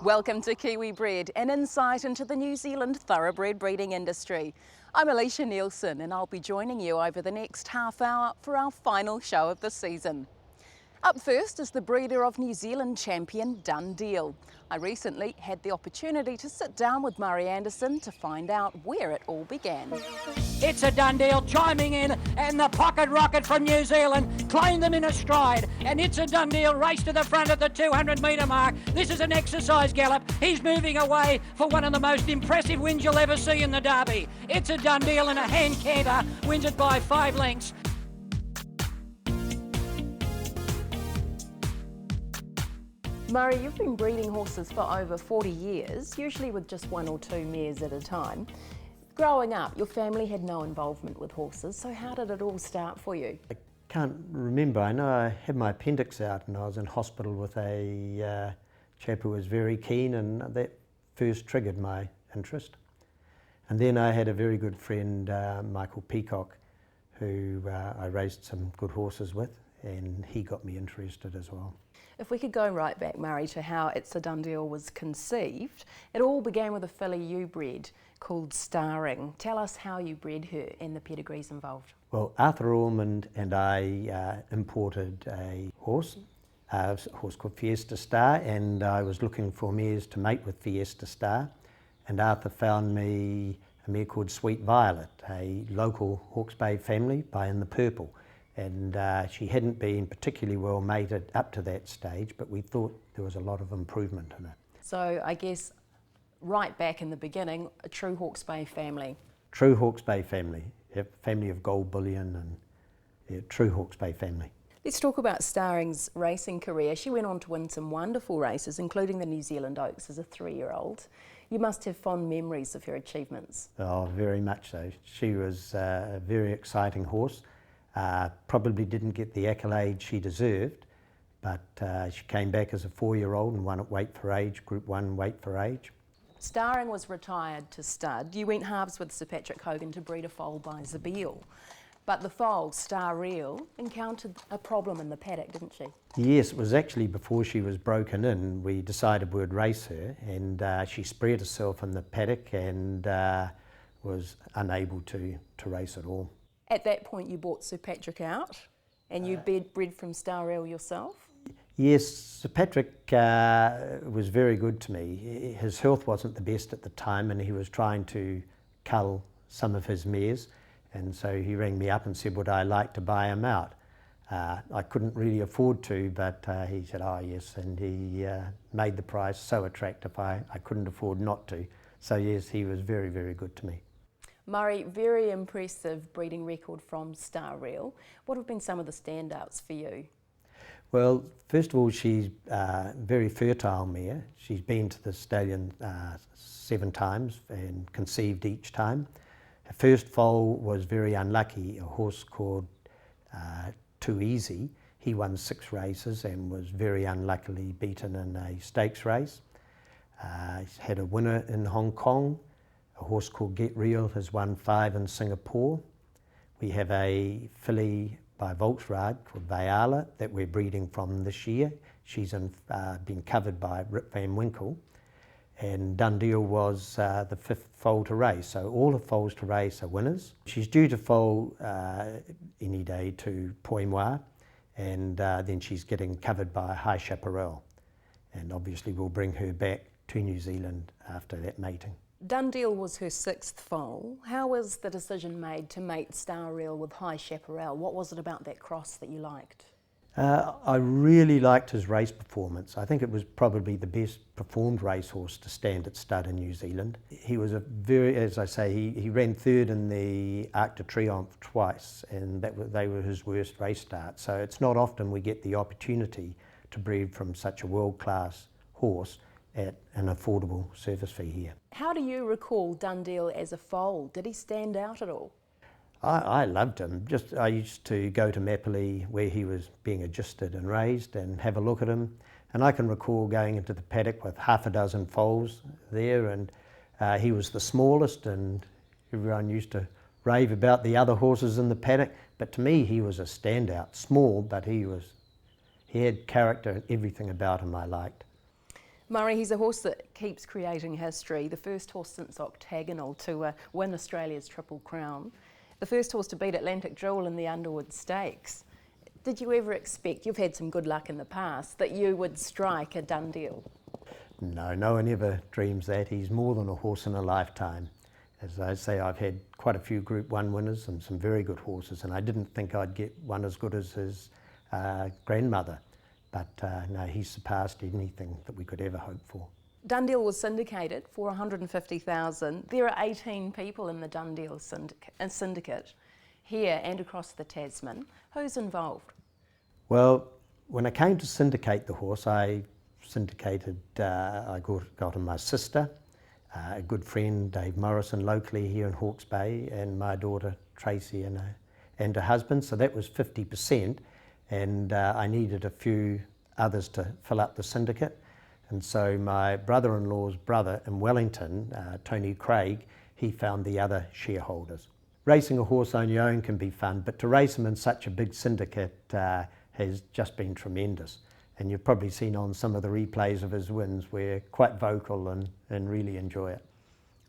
Welcome to Kiwibred, an insight into the New Zealand thoroughbred breeding industry. I'm Alisha Neilson and I'll be joining you over the next half hour for our final show of the season. Up first is the breeder of New Zealand champion Dundeel. I recently had the opportunity to sit down with Murray Anderson to find out where it all began. It's a Dundeel chiming in, and the pocket rocket from New Zealand claimed them in a stride, and it's a Dundeel race to the front at the 200 metre mark. This is an exercise gallop. He's moving away for one of the most impressive wins you'll ever see in the Derby. It's a Dundeel and a hand canter, wins it by 5 lengths. Murray, you've been breeding horses for over 40 years, usually with just 1 or 2 mares at a time. Growing up, your family had no involvement with horses, so how did it all start for you? I can't remember. I know I had my appendix out and I was in hospital with a chap who was very keen, and that first triggered my interest. And then I had a very good friend, Michael Peacock, who I raised some good horses with, and he got me interested as well. If we could go right back, Murray, to how It's a Dundeel was conceived, it all began with a filly you bred called Starring. Tell us how you bred her and the pedigrees involved. Well, Arthur Ormond and I imported a horse called Fiesta Star, and I was looking for mares to mate with Fiesta Star, and Arthur found me a mare called Sweet Violet, a local Hawke's Bay family by In the Purple. And she hadn't been particularly well mated up to that stage, but we thought there was a lot of improvement in it. So I guess right back in the beginning, a true Hawke's Bay family. True Hawke's Bay family, yep, family of gold bullion, and yeah, true Hawke's Bay family. Let's talk about Starring's racing career. She went on to win some wonderful races, including the New Zealand Oaks as a 3-year-old. You must have fond memories of her achievements. Oh, very much so. She was a very exciting horse. Probably didn't get the accolade she deserved, but she came back as a 4-year-old and won at weight for age, Group 1 weight for age. Starring was retired to stud. You went halves with Sir Patrick Hogan to breed a foal by Zabeel. But the foal, Star Real, encountered a problem in the paddock, didn't she? Yes, it was actually before she was broken in. We decided we'd race her, and she spread herself in the paddock and was unable to race at all. At that point you bought Sir Patrick out and you bred from Star Real yourself? Yes, Sir Patrick was very good to me. His health wasn't the best at the time and he was trying to cull some of his mares, and so he rang me up and said would I like to buy him out. I couldn't really afford to, but he said oh yes, and he made the price so attractive I couldn't afford not to. So yes, he was very, very good to me. Murray, very impressive breeding record from Star Real. What have been some of the standouts for you? Well, first of all, she's a very fertile mare. She's been to the stallion 7 times and conceived each time. Her first foal was very unlucky, a horse called Too Easy. He won 6 races and was very unluckily beaten in a stakes race. He's had a winner in Hong Kong. A horse called Get Real has won 5 in Singapore. We have a filly by Volkswagen called Viola that we're breeding from this year. She's been covered by Rip Van Winkle. And Dundeel was the 5th foal to race, so all the foals to race are winners. She's due to foal any day to Poimois, and then she's getting covered by High Chaparral. And obviously we'll bring her back to New Zealand after that mating. Dundeel was her 6th foal. How was the decision made to mate Star Real with High Chaparral? What was it about that cross that you liked? I really liked his race performance. I think it was probably the best performed racehorse to stand at stud in New Zealand. He was a very, as I say, he ran 3rd in the Arc de Triomphe twice, and they were his worst race starts. So it's not often we get the opportunity to breed from such a world-class horse at an affordable service fee here. How do you recall Dundeel as a foal? Did he stand out at all? I loved him. I used to go to Mapperley where he was being adjusted and raised and have a look at him. And I can recall going into the paddock with half a dozen foals there, and he was the smallest, and everyone used to rave about the other horses in the paddock. But to me, he was a standout. Small, but he had character and everything about him I liked. Murray, he's a horse that keeps creating history, the first horse since Octagonal to win Australia's Triple Crown, the first horse to beat Atlantic Jewel in the Underwood Stakes. Did you ever expect, you've had some good luck in the past, that you would strike a Dundeel? No, no one ever dreams that. He's more than a horse in a lifetime. As I say, I've had quite a few Group 1 winners and some very good horses, and I didn't think I'd get one as good as his grandmother. But no, he surpassed anything that we could ever hope for. Dundeel was syndicated for 150,000. There are 18 people in the Dundeel syndicate here and across the Tasman. Who's involved? Well, when I came to syndicate the horse, I got him my sister, a good friend, Dave Morrison, locally here in Hawke's Bay, and my daughter Tracy and her husband. So that was 50%. And I needed a few others to fill up the syndicate. And so my brother-in-law's brother in Wellington, Tony Craig, he found the other shareholders. Racing a horse on your own can be fun, but to race him in such a big syndicate has just been tremendous. And you've probably seen on some of the replays of his wins, we're quite vocal and really enjoy it.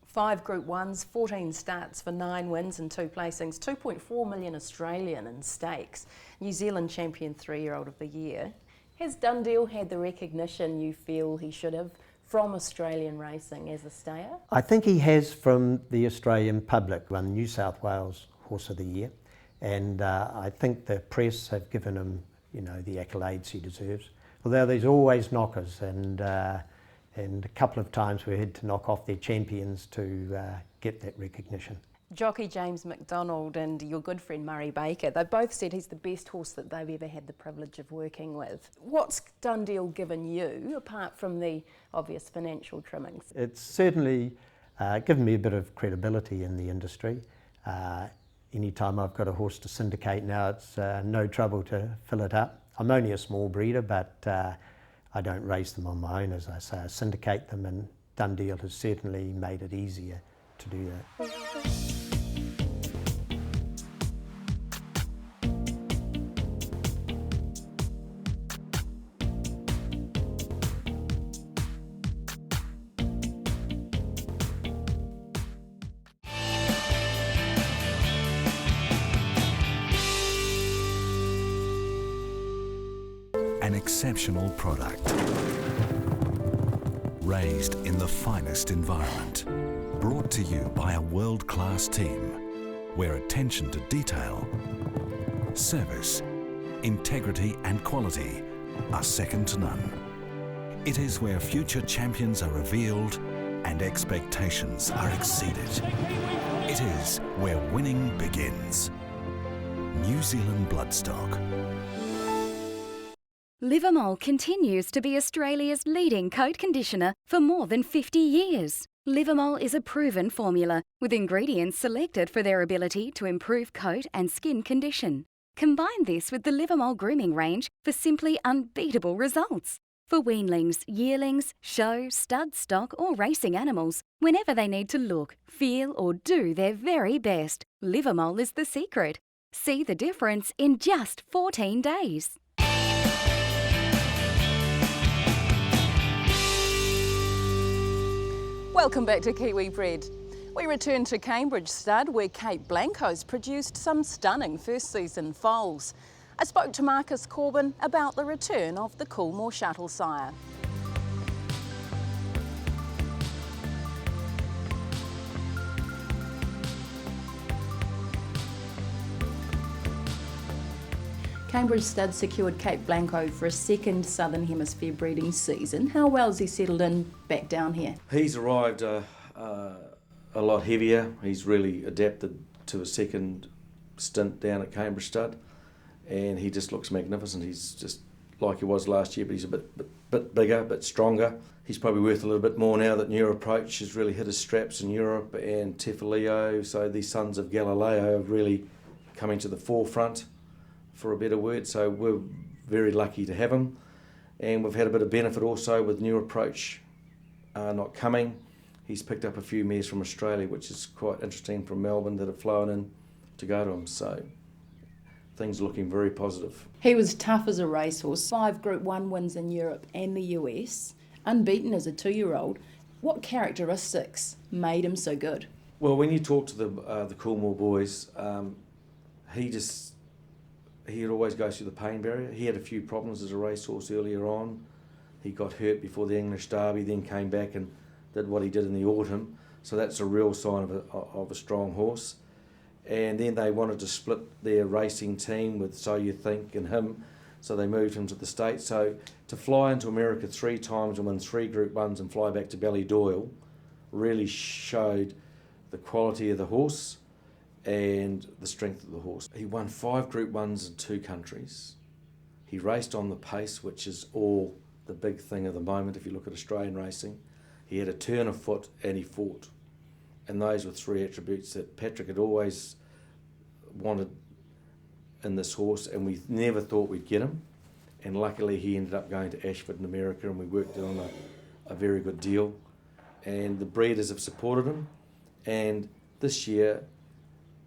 5 Group 1s, 14 starts for 9 wins and 2 placings, 2.4 million Australian in stakes, New Zealand Champion 3-year-old of the year. Has Dundeel had the recognition you feel he should have from Australian racing as a stayer? I think he has from the Australian public, won New South Wales Horse of the Year, and I think the press have given him, you know, the accolades he deserves. Although there's always knockers, and a couple of times we had to knock off their champions to get that recognition. Jockey James McDonald and your good friend Murray Baker, they both said he's the best horse that they've ever had the privilege of working with. What's Dundeel given you, apart from the obvious financial trimmings? It's certainly given me a bit of credibility in the industry. Anytime I've got a horse to syndicate now, it's no trouble to fill it up. I'm only a small breeder, but I don't race them on my own, as I say. I syndicate them, and Dundeel has certainly made it easier to do that. An exceptional product, raised in the finest environment, brought to you by a world-class team, where attention to detail, service, integrity and quality are second to none. It is where future champions are revealed and expectations are exceeded. It is where winning begins. New Zealand Bloodstock. Livamol continues to be Australia's leading coat conditioner for more than 50 years. Livamol is a proven formula with ingredients selected for their ability to improve coat and skin condition. Combine this with the Livamol grooming range for simply unbeatable results. For weanlings, yearlings, show, stud, stock or racing animals, whenever they need to look, feel or do their very best, Livamol is the secret. See the difference in just 14 days. Welcome back to Kiwibred. We return to Cambridge Stud, where Cape Blanco's produced some stunning first season foals. I spoke to Marcus Corbin about the return of the Coolmore Shuttle sire. Cambridge Stud secured Cape Blanco for a second Southern Hemisphere breeding season. How well has he settled in back down here? He's arrived a lot heavier. He's really adapted to a second stint down at Cambridge Stud, and he just looks magnificent. He's just like he was last year, but he's a bit bigger, a bit stronger. He's probably worth a little bit more now that New Approach has really hit his straps in Europe, and Tefaleo, so these sons of Galileo have really coming to the forefront, for a better word, so we're very lucky to have him. And we've had a bit of benefit also with New Approach not coming. He's picked up a few mares from Australia, which is quite interesting, from Melbourne, that have flown in to go to him, so things are looking very positive. He was tough as a racehorse, 5 Group 1 wins in Europe and the US. unbeaten as a 2-year-old. What characteristics made him so good? Well, when you talk to the Coolmore boys, he'd always go through the pain barrier. He had a few problems as a racehorse earlier on. He got hurt before the English Derby, then came back and did what he did in the autumn. So that's a real sign of a strong horse. And then they wanted to split their racing team with So You Think and him, so they moved him to the States. So to fly into America 3 times and win 3 Group 1s and fly back to Ballydoyle really showed the quality of the horse and the strength of the horse. He won 5 Group 1s in 2 countries. He raced on the pace, which is all the big thing of the moment if you look at Australian racing. He had a turn of foot and he fought. And those were 3 attributes that Patrick had always wanted in this horse, and we never thought we'd get him. And luckily he ended up going to Ashford in America, and we worked on a very good deal. And the breeders have supported him, and this year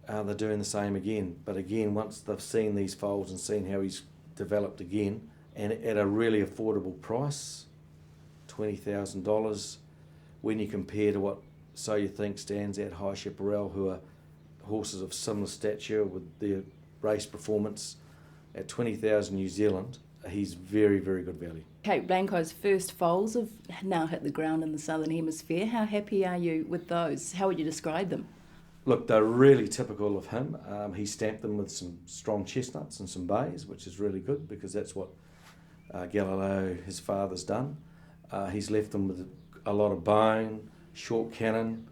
they're doing the same again. But again, once they've seen these foals and seen how he's developed again, and at a really affordable price, $20,000, when you compare to what So You Think stands at, High Chaparral, who are horses of similar stature with their race performance, at 20,000 New Zealand, he's very, very good value. Cape Blanco's first foals have now hit the ground in the Southern Hemisphere. How happy are you with those? How would you describe them? Look, they're really typical of him. He stamped them with some strong chestnuts and some bays, which is really good because that's what Galileo, his father's done. He's left them with a lot of bone, short cannon,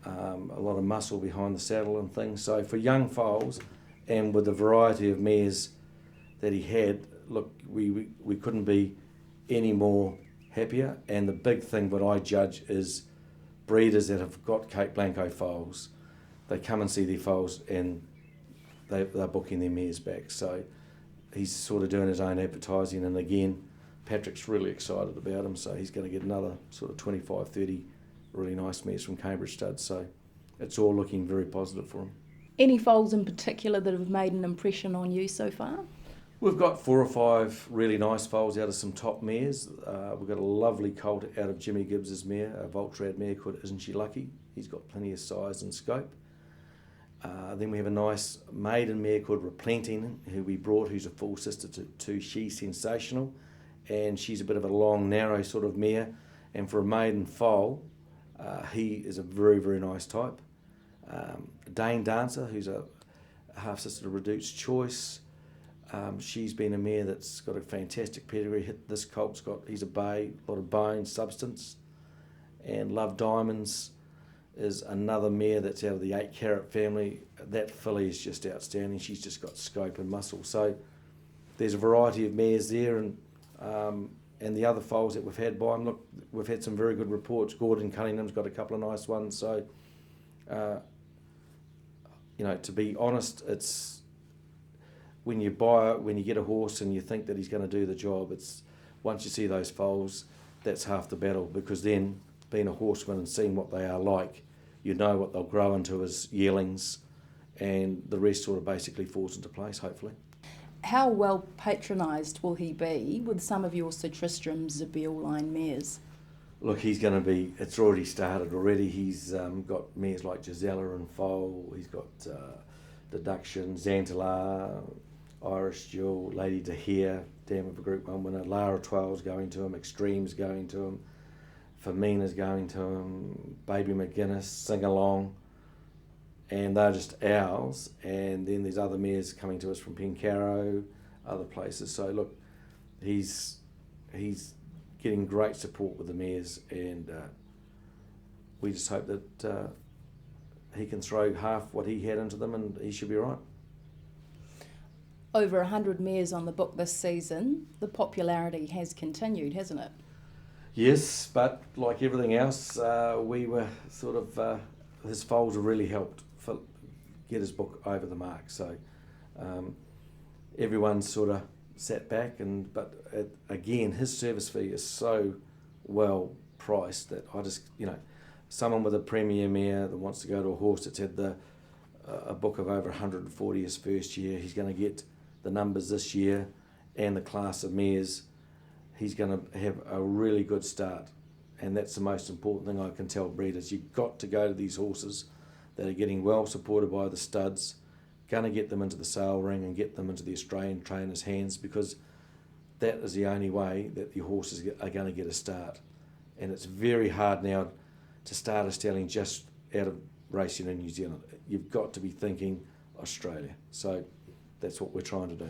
a lot of muscle behind the saddle and things. So for young foals, and with the variety of mares that he had, look, we couldn't be any more happier. And the big thing that I judge is breeders that have got Cape Blanco foals, they come and see their foals and they're booking their mares back. So he's sort of doing his own advertising, and again, Patrick's really excited about him, so he's going to get another sort of 25, 30 really nice mares from Cambridge Stud, so it's all looking very positive for him. Any foals in particular that have made an impression on you so far? We've got 4 or 5 really nice foals out of some top mares. We've got a lovely colt out of Jimmy Gibbs's mare, a Voltrad mare called Isn't She Lucky? He's got plenty of size and scope. Then we have a nice maiden mare called Replenting, who we brought, who's a full sister to She's Sensational, and she's a bit of a long, narrow sort of mare, and for a maiden foal, he is a very, very nice type. Dane Dancer, who's a half-sister to Reduced Choice, she's been a mare that's got a fantastic pedigree. This colt's he's a bay, a lot of bone, substance. And Love Diamonds is another mare that's out of the 8 Carat family. That filly is just outstanding. She's just got scope and muscle. So there's a variety of mares there, and the other foals that we've had by him, look, we've had some very good reports. Gordon Cunningham's got a couple of nice ones. So, to be honest, it's when you get a horse and you think that he's going to do the job, it's once you see those foals, that's half the battle, because then being a horseman and seeing what they are like, you know what they'll grow into as yearlings, and the rest sort of basically falls into place, hopefully. How well patronised will he be with some of your Sir Tristram Zabeel line mares? Look, he's going to be, it's already started already. He's got mares like Gisela and Foal, he's got Deduction, Xantalar, Irish Jewel, Lady De Here, Dam of a Group 1 winner, Lara 12's going to him, Extreme's going to him, Famina's going to him, Baby McGuinness, Sing Along, and they're just ours. And then there's other mares coming to us from Pencarrow, other places. So look, he's getting great support with the mares, and we just hope that he can throw half what he had into them, and he should be right. Over 100 mares on the book this season. The popularity has continued, hasn't it? Yes, but like everything else, we were sort of, his foals have really helped get his book over the mark. So everyone's sort of sat back, but again, his service fee is so well priced that I just, someone with a premier mare that wants to go to a horse that's had a book of over 140 his first year, he's going to get the numbers this year and the class of mares. he's going to have a really good start. And that's the most important thing I can tell breeders. You've got to go to these horses that are getting well supported by the studs, going to get them into the sale ring and get them into the Australian trainers' hands, because that is the only way that the horses are going to get a start. And it's very hard now to start a stallion just out of racing in New Zealand. You've got to be thinking Australia. So that's what we're trying to do.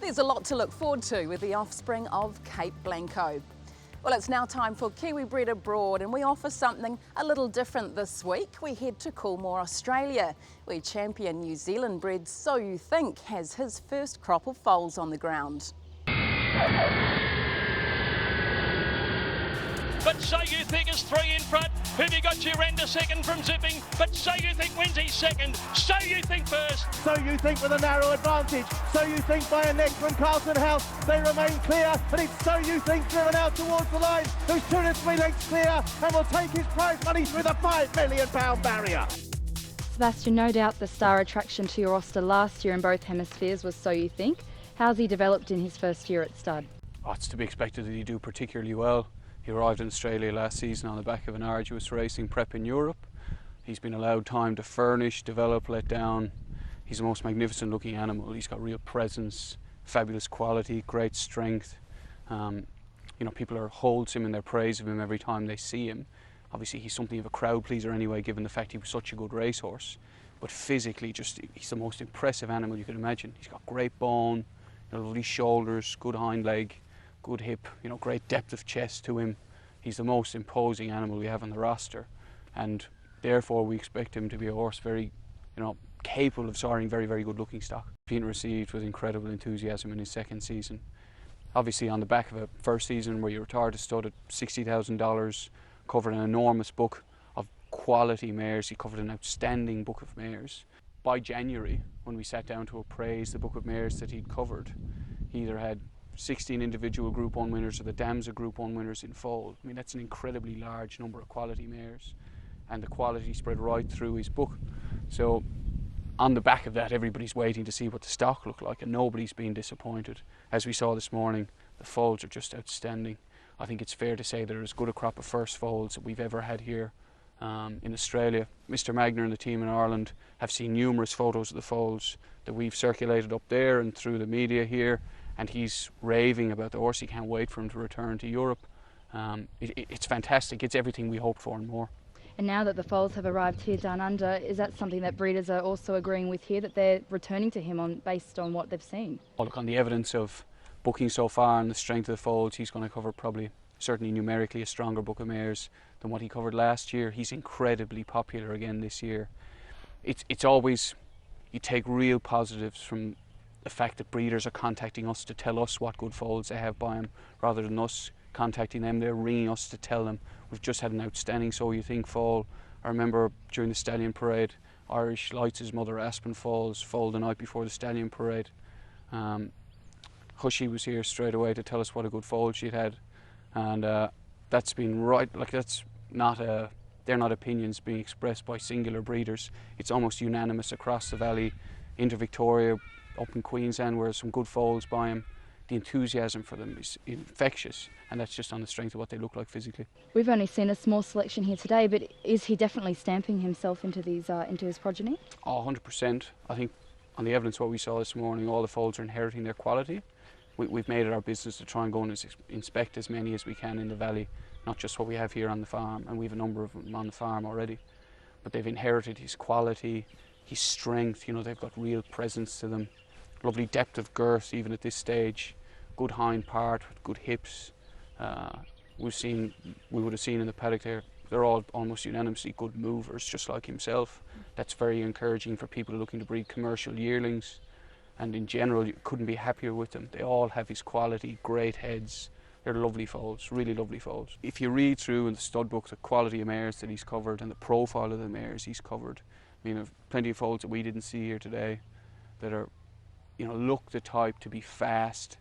There's a lot to look forward to with the offspring of Cape Blanco. Well, it's now time for Kiwibred Abroad, and we offer something a little different this week. We head to Coolmore Australia, where champion New Zealand bred So You Think has his first crop of foals on the ground. But So You Think is 3 in front. Have you got Turenda second from Zipping? But So You Think wins his second. So You Think first. So You Think with a narrow advantage. So You Think by a neck from Carson House. They remain clear, and it's So You Think driven out towards the line, who's 2 to 3 lengths clear and will take his prize money through the £5 million barrier. Sebastian, no doubt the star attraction to your roster last year in both hemispheres was So You Think. How's he developed in his first year at stud? Oh, it's to be expected that he do particularly well. He arrived in Australia last season on the back of an arduous racing prep in Europe. He's been allowed time to furnish, develop, let down. He's the most magnificent looking animal. He's got real presence, fabulous quality, great strength. You know, people are holds him in their praise of him every time they see him. Obviously he's something of a crowd pleaser anyway, given the fact he was such a good racehorse. But physically, he's the most impressive animal you could imagine. He's got great bone, lovely shoulders, good hind leg, good hip, great depth of chest to him. He's the most imposing animal we have on the roster, and therefore we expect him to be a horse very, capable of soaring very, very good looking stock. Being received with incredible enthusiasm in his second season. Obviously on the back of a first season where you retired a stud at $60,000, covered an enormous book of quality mares. He covered an outstanding book of mares. By January, when we sat down to appraise the book of mares that he'd covered, he either had 16 individual Group 1 winners or the Damsa Group 1 winners in foal. I mean, that's an incredibly large number of quality mares, and the quality spread right through his book. So on the back of that, everybody's waiting to see what the stock looked like, and nobody's been disappointed. As we saw this morning, the foals are just outstanding. I think it's fair to say they're as good a crop of first foals that we've ever had here in Australia. Mr. Magner and the team in Ireland have seen numerous photos of the foals that we've circulated up there and through the media here, and he's raving about the horse. He can't wait for him to return to Europe. It's fantastic. It's everything we hoped for and more. And now that the foals have arrived here down under, is that something that breeders are also agreeing with here, that they're returning to him based on what they've seen? Well, look, on the evidence of booking so far and the strength of the foals, he's going to cover probably, certainly numerically, a stronger book of mares than what he covered last year. He's incredibly popular again this year. It's always, you take real positives from the fact that breeders are contacting us to tell us what good foals they have by them, rather than us contacting them. They're ringing us to tell them. We've just had an outstanding So You Think foal. I remember during the stallion parade, Irish Lights' mother Aspen foaled the night before the stallion parade. Hushy was here straight away to tell us what a good foal she'd had, and that's been right. Like, that's not they're not opinions being expressed by singular breeders. It's almost unanimous across the valley, into Victoria, up in Queensland, where there's some good foals by him. The enthusiasm for them is infectious, and that's just on the strength of what they look like physically. We've only seen a small selection here today, but is he definitely stamping himself into his progeny? Oh, 100%. I think on the evidence what we saw this morning, all the foals are inheriting their quality. We've made it our business to try and go and inspect as many as we can in the valley, not just what we have here on the farm, and we have a number of them on the farm already. But they've inherited his quality, his strength. They've got real presence to them. Lovely depth of girth even at this stage. Good hind part with good hips. We would have seen in the paddock there, they're all almost unanimously good movers, just like himself. That's very encouraging for people looking to breed commercial yearlings, and in general you couldn't be happier with them. They all have his quality, great heads. They're lovely foals, really lovely foals. If you read through in the stud book the quality of mares that he's covered and the profile of the mares he's covered, plenty of foals that we didn't see here today that are, look the type to be fast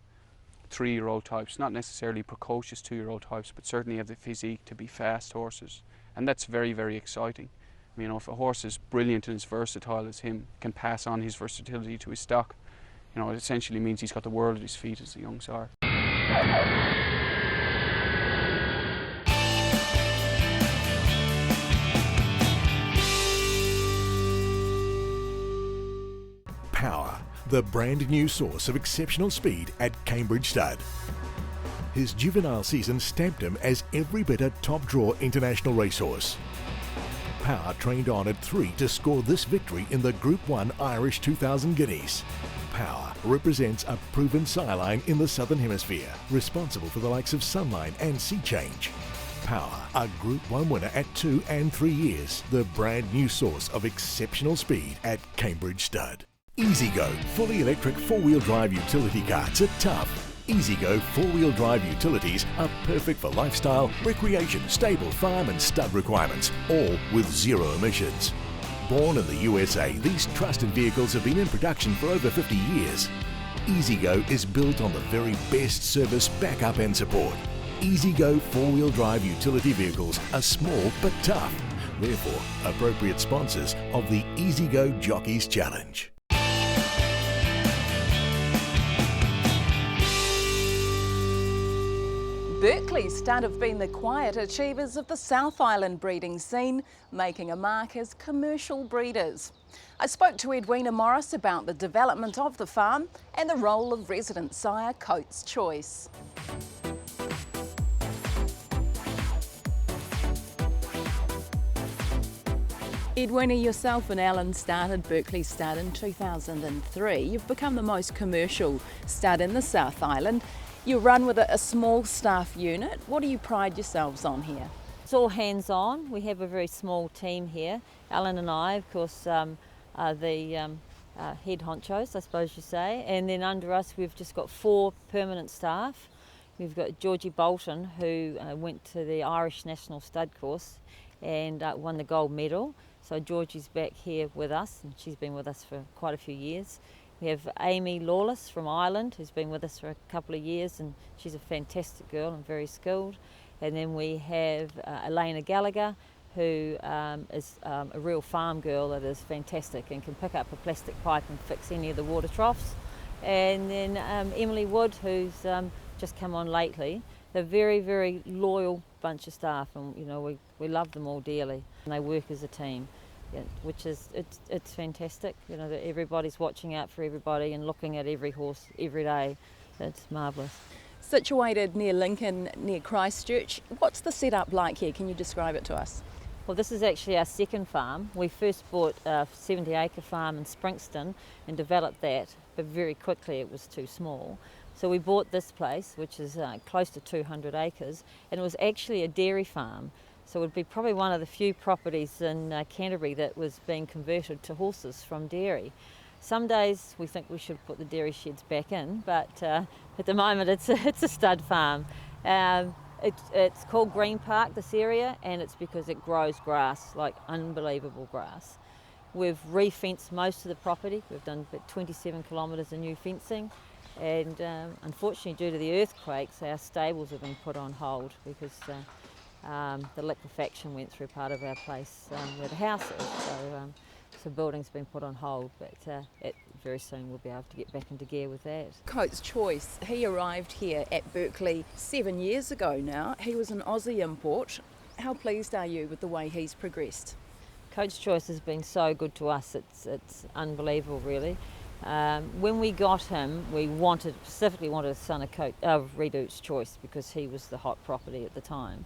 3-year-old types, not necessarily precocious 2-year-old types, but certainly have the physique to be fast horses, and that's very, very exciting. You know, if a horse is brilliant and as versatile as him, can pass on his versatility to his stock, you know, it essentially means he's got the world at his feet as a young sire. Power, the brand new source of exceptional speed at Cambridge Stud. His juvenile season stamped him as every bit a top draw international racehorse. Power trained on at 3 to score this victory in the Group 1 Irish 2000 Guineas. Power represents a proven sire line in the Southern Hemisphere, responsible for the likes of Sunline and Sea Change. Power, a Group 1 winner at 2 and 3 years, the brand new source of exceptional speed at Cambridge Stud. EasyGo fully electric 4-wheel drive utility carts are tough. EasyGo 4-wheel drive utilities are perfect for lifestyle, recreation, stable, farm and stud requirements, all with zero emissions. Born in the USA, these trusted vehicles have been in production for over 50 years. EasyGo is built on the very best service, backup and support. EasyGo 4-wheel drive utility vehicles are small but tough, therefore appropriate sponsors of the EasyGo Jockeys Challenge. Berkeley Stud have been the quiet achievers of the South Island breeding scene, making a mark as commercial breeders. I spoke to Edwina Morris about the development of the farm and the role of resident sire Coates Choice. Edwina, yourself and Alan started Berkeley Stud in 2003. You've become the most commercial stud in the South Island. You run with a small staff unit. What do you pride yourselves on here? It's all hands-on. We have a very small team here. Alan and I, of course, are the head honchos, I suppose you say. And then under us, we've just got 4 permanent staff. We've got Georgie Bolton, who went to the Irish National Stud course and won the gold medal. So Georgie's back here with us, and she's been with us for quite a few years. We have Amy Lawless from Ireland, who's been with us for a couple of years, and she's a fantastic girl and very skilled. And then we have Elena Gallagher, who is a real farm girl that is fantastic and can pick up a plastic pipe and fix any of the water troughs. And then Emily Wood, who's just come on lately. They're very, very loyal bunch of staff, and you know we love them all dearly. And they work as a team. Yeah, which is it's fantastic, you know, that everybody's watching out for everybody and looking at every horse every day. It's marvellous. Situated near Lincoln, near Christchurch, what's the setup like here? Can you describe it to us? Well, this is actually our second farm. We first bought a 70-acre farm in Springston and developed that, but very quickly it was too small. So we bought this place, which is close to 200 acres, and it was actually a dairy farm. So it would be probably one of the few properties in Canterbury that was being converted to horses from dairy. Some days we think we should put the dairy sheds back in, but at the moment it's a stud farm. It's called Green Park, this area, and it's because it grows grass, like unbelievable grass. We've re-fenced most of the property. We've done about 27 kilometres of new fencing, and unfortunately due to the earthquakes our stables have been put on hold because the liquefaction went through part of our place where the house is, so building's been put on hold, but very soon we'll be able to get back into gear with that. Coates Choice, he arrived here at Berkeley 7 years ago now. He was an Aussie import. How pleased are you with the way he's progressed? Coates Choice has been so good to us, it's unbelievable really. When we got him, we specifically wanted a son of Redoute's Choice because he was the hot property at the time.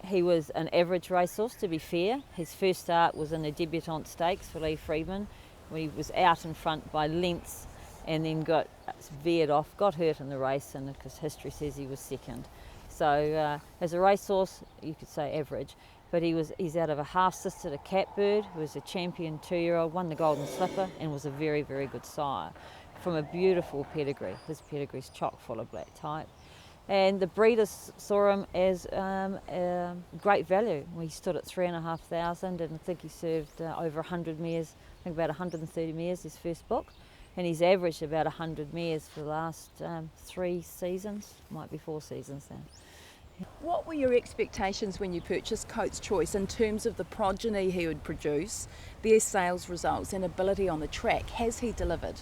He was an average racehorse, to be fair. His first start was in the debutante stakes for Lee Freedman. He was out in front by lengths and then got veered off, got hurt in the race, and because history says he was second. So as a racehorse, you could say average, but he's out of a half-sister to Catbird, who was a champion 2-year-old, won the Golden Slipper and was a very, very good sire from a beautiful pedigree. His pedigree's chock full of black type. And the breeders saw him as great value. We stood at 3,500, and I think he served over 100 mares, I think about 130 mares his first book. And he's averaged about 100 mares for the last 3 seasons, might be 4 seasons now. What were your expectations when you purchased Coates Choice in terms of the progeny he would produce, their sales results and ability on the track? Has he delivered?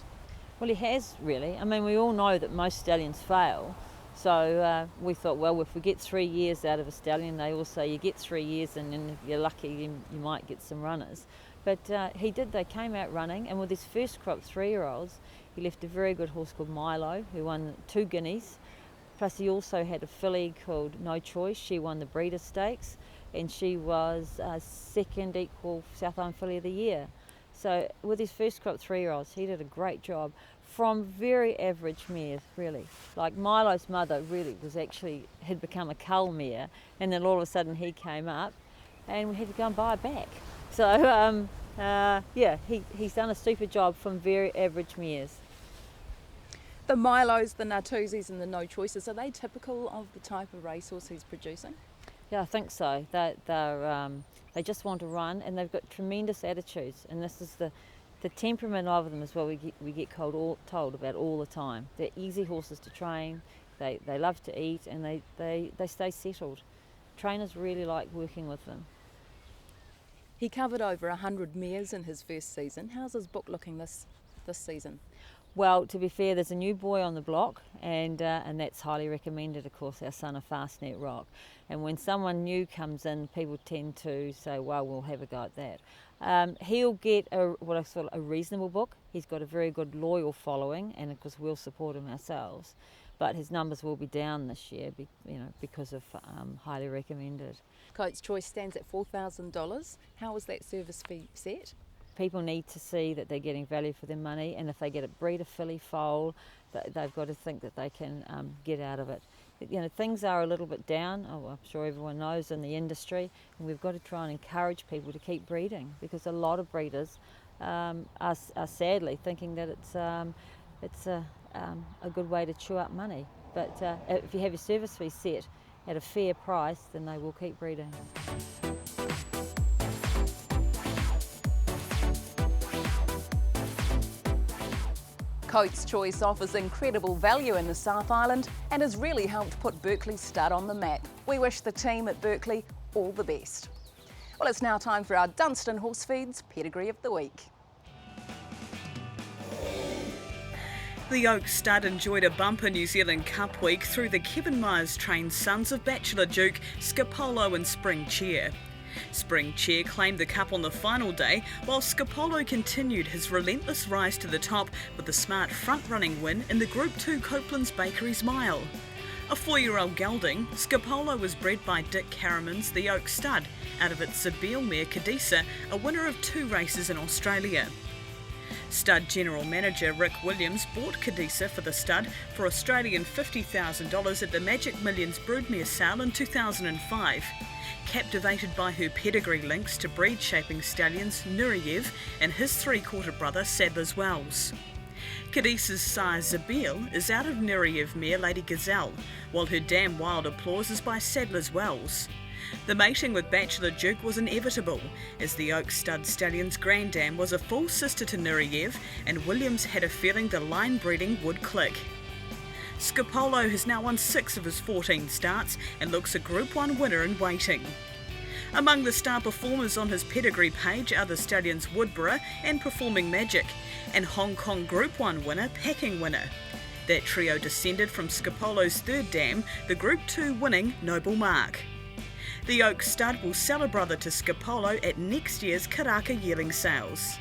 Well, he has really. I mean, we all know that most stallions fail. So we thought, well, if we get 3 years out of a stallion, they all say you get 3 years and if you're lucky you might get some runners. But he did, they came out running, and with his first crop 3-year-olds, he left a very good horse called Milo, who won 2 guineas. Plus he also had a filly called No Choice. She won the Breeders' Stakes, and she was second equal South Island Filly of the Year. So with his first crop 3-year-olds, he did a great job from very average mares, really. Like Milo's mother really had become a cull mare, and then all of a sudden he came up and we had to go and buy her back. So yeah, he's done a super job from very average mares. The Milos, the Natuzis and the No Choices, are they typical of the type of racehorse he's producing? Yeah, I think so. They just want to run, and they've got tremendous attitudes, and this is the temperament of them as well. We get told about all the time. They're easy horses to train. They love to eat, and they stay settled. Trainers really like working with them. He covered over 100 mares in his first season. How's his book looking this season? Well, to be fair, there's a new boy on the block, and that's highly recommended, of course, our son of Fastnet Rock. And when someone new comes in, people tend to say, well, we'll have a go at that. He'll get what I call a reasonable book. He's got a very good loyal following, and of course we'll support him ourselves. But his numbers will be down this year, because of highly recommended. Coates Choice stands at $4,000. How was that service fee set? People need to see that they're getting value for their money, and if they get a breeder filly foal, they've got to think that they can get out of it. Things are a little bit down, I'm sure everyone knows, in the industry, and we've got to try and encourage people to keep breeding, because a lot of breeders are sadly thinking that it's a good way to chew up money. But if you have your service fee set at a fair price, then they will keep breeding. Coates Choice offers incredible value in the South Island and has really helped put Berkeley Stud on the map. We wish the team at Berkeley all the best. Well, it's now time for our Dunston Horse Feeds Pedigree of the Week. The Oak Stud enjoyed a bumper New Zealand Cup week through the Kevin Myers-trained sons of Bachelor Duke, Scapolo and Spring Chair. Spring Chair claimed the cup on the final day, while Scapolo continued his relentless rise to the top with a smart front-running win in the Group 2 Copeland's Bakeries Mile. A 4-year-old gelding, Scapolo was bred by Dick Carriman's The Oak Stud out of its Zabeel mare Cadisa, a winner of 2 races in Australia. Stud General Manager Rick Williams bought Cadisa for the stud for Australian $50,000 at the Magic Millions broodmare sale in 2005. Captivated by her pedigree links to breed-shaping stallions Nureyev and his 3-quarter brother Sadler's Wells. Cadisa's sire Zabeel is out of Nureyev mare Lady Gazelle, while her Damn Wild Applause is by Sadler's Wells. The mating with Bachelor Duke was inevitable, as the Oak Stud stallion's Grandam was a full sister to Nureyev, and Williams had a feeling the line breeding would click. Scapolo has now won 6 of his 14 starts and looks a Group 1 winner in waiting. Among the star performers on his pedigree page are the stallions Woodborough and Performing Magic, and Hong Kong Group 1 winner Packing Winner. That trio descended from Scapolo's third dam, the Group 2 winning Noble Mark. The Oak Stud will sell a brother to Scapolo at next year's Karaka yearling sales.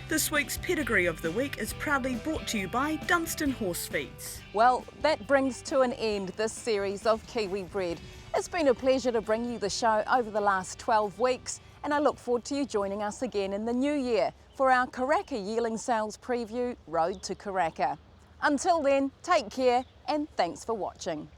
This week's Pedigree of the Week is proudly brought to you by Dunston Horse Feeds. Well, that brings to an end this series of Kiwibred. It's been a pleasure to bring you the show over the last 12 weeks, and I look forward to you joining us again in the new year for our Karaka yearling sales preview, Road to Karaka. Until then, take care and thanks for watching.